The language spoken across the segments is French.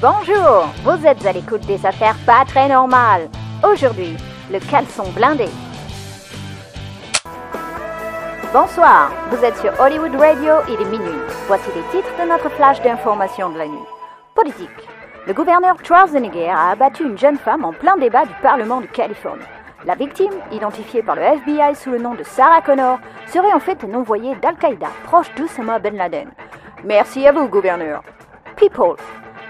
Bonjour, vous êtes à l'écoute des affaires pas très normales. Aujourd'hui, le caleçon blindé. Bonsoir, vous êtes sur Hollywood Radio, il est minuit. Voici les titres de notre flash d'information de la nuit. Politique. Le gouverneur Charles Henniger a abattu une jeune femme en plein débat du Parlement de Californie. La victime, identifiée par le FBI sous le nom de Sarah Connor, serait en fait un envoyé d'Al-Qaïda proche d'Oussama Ben Laden. Merci à vous, gouverneur. People.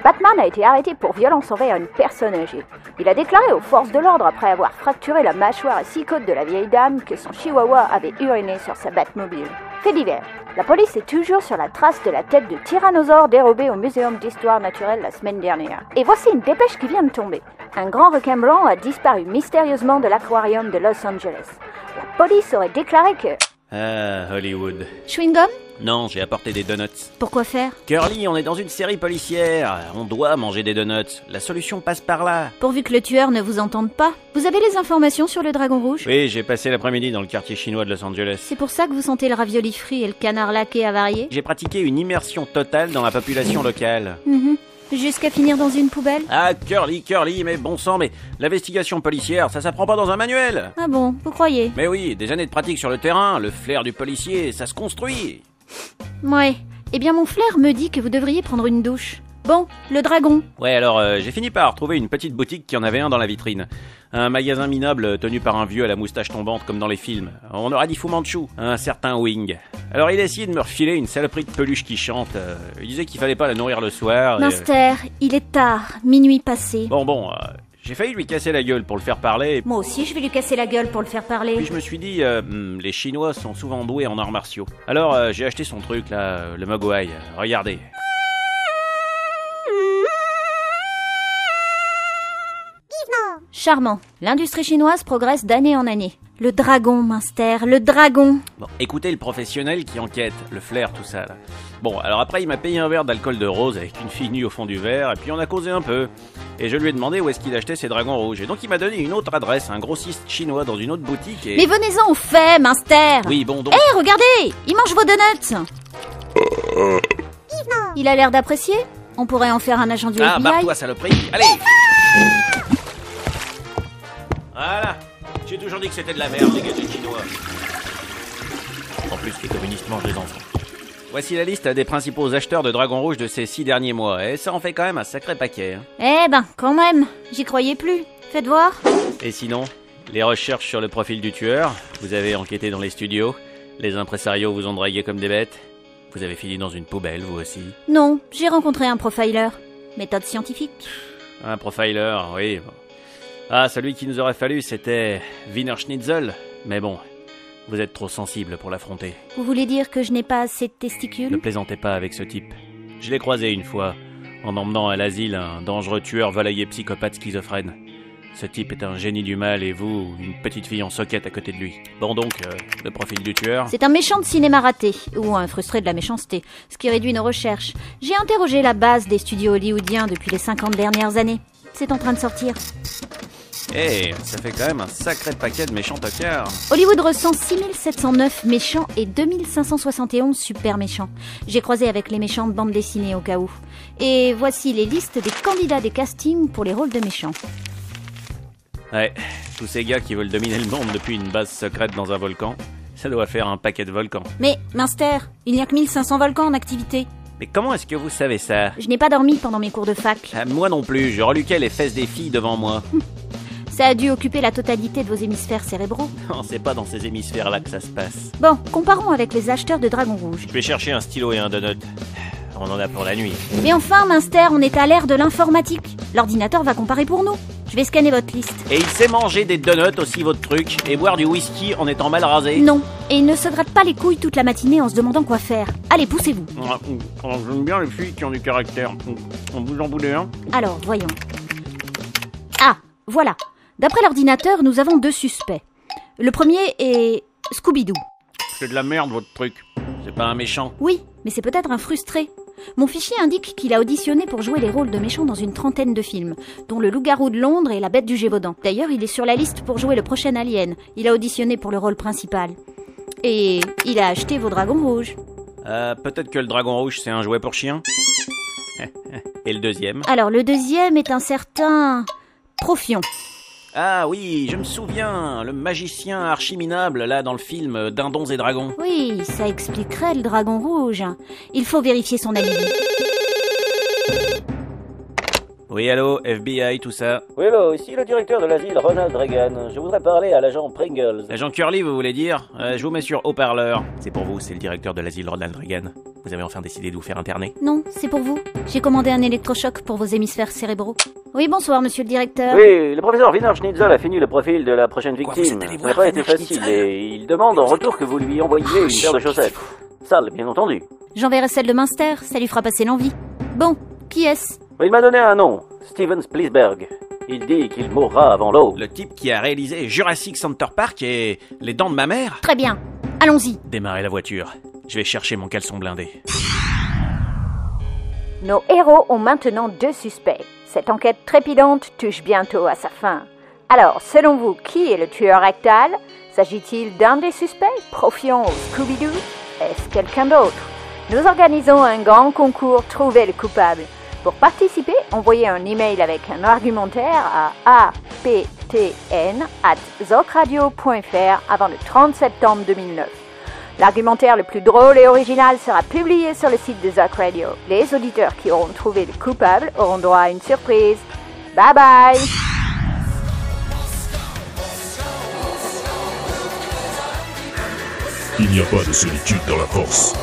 Batman a été arrêté pour violence envers une personne âgée. Il a déclaré aux forces de l'ordre après avoir fracturé la mâchoire et 6 côtes de la vieille dame que son chihuahua avait uriné sur sa Batmobile. Fait divers. La police est toujours sur la trace de la tête de tyrannosaure dérobée au Muséum d'Histoire Naturelle la semaine dernière. Et voici une dépêche qui vient de tomber. Un grand requin blanc a disparu mystérieusement de l'aquarium de Los Angeles. La police aurait déclaré que... Hollywood. Chewing-gum ? Non, j'ai apporté des donuts. Pourquoi faire ? Curly, on est dans une série policière. On doit manger des donuts. La solution passe par là. Pourvu que le tueur ne vous entende pas. Vous avez les informations sur le dragon rouge ? Oui, j'ai passé l'après-midi dans le quartier chinois de Los Angeles. C'est pour ça que vous sentez le ravioli frit et le canard laqué avarié ? J'ai pratiqué une immersion totale dans la population locale. Jusqu'à finir dans une poubelle ? Ah, Curly, mais bon sang, mais l'investigation policière, ça s'apprend pas dans un manuel. Ah bon, vous croyez ? Mais oui, des années de pratique sur le terrain, le flair du policier, ça se construit. Ouais. Eh bien mon flair me dit que vous devriez prendre une douche. Bon, le dragon. Ouais, alors j'ai fini par trouver une petite boutique qui en avait un dans la vitrine. Un magasin minable tenu par un vieux à la moustache tombante comme dans les films. On aurait dit Fu Manchu, un certain Wing. Alors il a essayé de me refiler une saloperie de peluche qui chante. Il disait qu'il fallait pas la nourrir le soir. Minster, il est tard, minuit passé. Bon, j'ai failli lui casser la gueule pour le faire parler. Moi aussi, je vais lui casser la gueule pour le faire parler. Puis je me suis dit, les Chinois sont souvent doués en arts martiaux. Alors j'ai acheté son truc là, le Mogwai. Regardez. Charmant. L'industrie chinoise progresse d'année en année. Le dragon, Minster, le dragon. Bon, écoutez le professionnel qui enquête, le flair, tout ça là. Bon, alors après il m'a payé un verre d'alcool de rose avec une fille nue au fond du verre, et puis on a causé un peu. Et je lui ai demandé où est-ce qu'il achetait ses dragons rouges. Et donc il m'a donné une autre adresse, un grossiste chinois dans une autre boutique et... Mais venez-en au fait, Minster. Oui, bon donc... Hé, regardez, il mange vos donuts. Il a l'air d'apprécier. On pourrait en faire un agent du FBI. Ah, barre-toi saloperie, allez. Voilà, j'ai toujours dit que c'était de la merde, les gadgets chinois. En plus, les communistes mangent les enfants. Voici la liste des principaux acheteurs de dragons rouges de ces 6 derniers mois, et ça en fait quand même un sacré paquet. Eh ben, quand même, j'y croyais plus. Faites voir. Et sinon, les recherches sur le profil du tueur, vous avez enquêté dans les studios, les impresarios vous ont dragué comme des bêtes, vous avez fini dans une poubelle, vous aussi. Non, j'ai rencontré un profiler. Méthode scientifique. Un profiler, oui. Ah, celui qu'il nous aurait fallu, c'était Wiener Schnitzel. Mais bon, vous êtes trop sensible pour l'affronter. Vous voulez dire que je n'ai pas assez de testicules ? Ne plaisantez pas avec ce type. Je l'ai croisé une fois, en emmenant à l'asile un dangereux tueur volaillé psychopathe schizophrène. Ce type est un génie du mal et vous, une petite fille en soquette à côté de lui. Bon donc, le profil du tueur... C'est un méchant de cinéma raté, ou un frustré de la méchanceté, ce qui réduit nos recherches. J'ai interrogé la base des studios hollywoodiens depuis les 50 dernières années. C'est en train de sortir. Eh, ça fait quand même un sacré paquet de méchants tocards. Hollywood recense 6709 méchants et 2571 super méchants. J'ai croisé avec les méchants de bande dessinée au cas où. Et voici les listes des candidats des castings pour les rôles de méchants. Ouais, tous ces gars qui veulent dominer le monde depuis une base secrète dans un volcan, ça doit faire un paquet de volcans. Mais, Minster, il n'y a que 1500 volcans en activité. Mais comment est-ce que vous savez ça ? Je n'ai pas dormi pendant mes cours de fac. Moi non plus, je reluquais les fesses des filles devant moi. Ça a dû occuper la totalité de vos hémisphères cérébraux. Non, c'est pas dans ces hémisphères-là que ça se passe. Bon, comparons avec les acheteurs de dragons rouges. Je vais chercher un stylo et un donut. On en a pour la nuit. Mais enfin, Minster, on est à l'ère de l'informatique. L'ordinateur va comparer pour nous. Je vais scanner votre liste. Et il sait manger des donuts aussi, votre truc, et boire du whisky en étant mal rasé. Non, et il ne se gratte pas les couilles toute la matinée en se demandant quoi faire. Allez, poussez-vous. J'aime bien les filles qui ont du caractère. Vous en voulez un ? Alors, voyons. Ah, voilà. D'après l'ordinateur, nous avons 2 suspects. Le premier est Scooby-Doo. C'est de la merde, votre truc. C'est pas un méchant. Oui, mais c'est peut-être un frustré. Mon fichier indique qu'il a auditionné pour jouer les rôles de méchants dans une 30aine de films, dont Le Loup-garou de Londres et La Bête du Gévaudan. D'ailleurs, il est sur la liste pour jouer le prochain Alien. Il a auditionné pour le rôle principal. Et il a acheté vos dragons rouges. Peut-être que le dragon rouge, c'est un jouet pour chien. Et le deuxième? Alors, le deuxième est un certain... Profion. Ah oui, je me souviens, le magicien archiminable, là, dans le film Dindons et Dragons. Oui, ça expliquerait le dragon rouge. Il faut vérifier son alibi. Oui, allô, FBI, tout ça. Oui, hello, ici le directeur de l'asile Ronald Reagan. Je voudrais parler à l'agent Pringles. Agent Curly, vous voulez dire? Je vous mets sur haut-parleur. C'est pour vous, c'est le directeur de l'asile Ronald Reagan. Vous avez enfin décidé de vous faire interner? Non, c'est pour vous. J'ai commandé un électrochoc pour vos hémisphères cérébraux. Oui, bonsoir, monsieur le directeur. Oui, le professeur Wiener Schnitzel a fini le profil de la prochaine victime. Ça n'a pas été facile et il demande en retour que vous lui envoyiez une paire de chaussettes. Sale, bien entendu. J'enverrai celle de Munster, ça lui fera passer l'envie. Bon, qui est-ce? Il m'a donné un nom, Steven Splisberg. Il dit qu'il mourra avant l'aube. Le type qui a réalisé Jurassic Center Park et Les Dents de ma mère? Très bien, allons-y. Démarrez la voiture. Je vais chercher mon caleçon blindé. Nos héros ont maintenant 2 suspects. Cette enquête trépidante touche bientôt à sa fin. Alors, selon vous, qui est le tueur rectal? S'agit-il d'un des suspects, Profion ou Scooby-Doo? Est-ce quelqu'un d'autre? Nous organisons un grand concours Trouver le coupable. Pour participer, envoyez un email avec un argumentaire à aptn@zocradio.fr avant le 30 septembre 2009. L'argumentaire le plus drôle et original sera publié sur le site de Zoc Radio. Les auditeurs qui auront trouvé le coupable auront droit à une surprise. Bye bye! Il n'y a pas de solitude dans la force.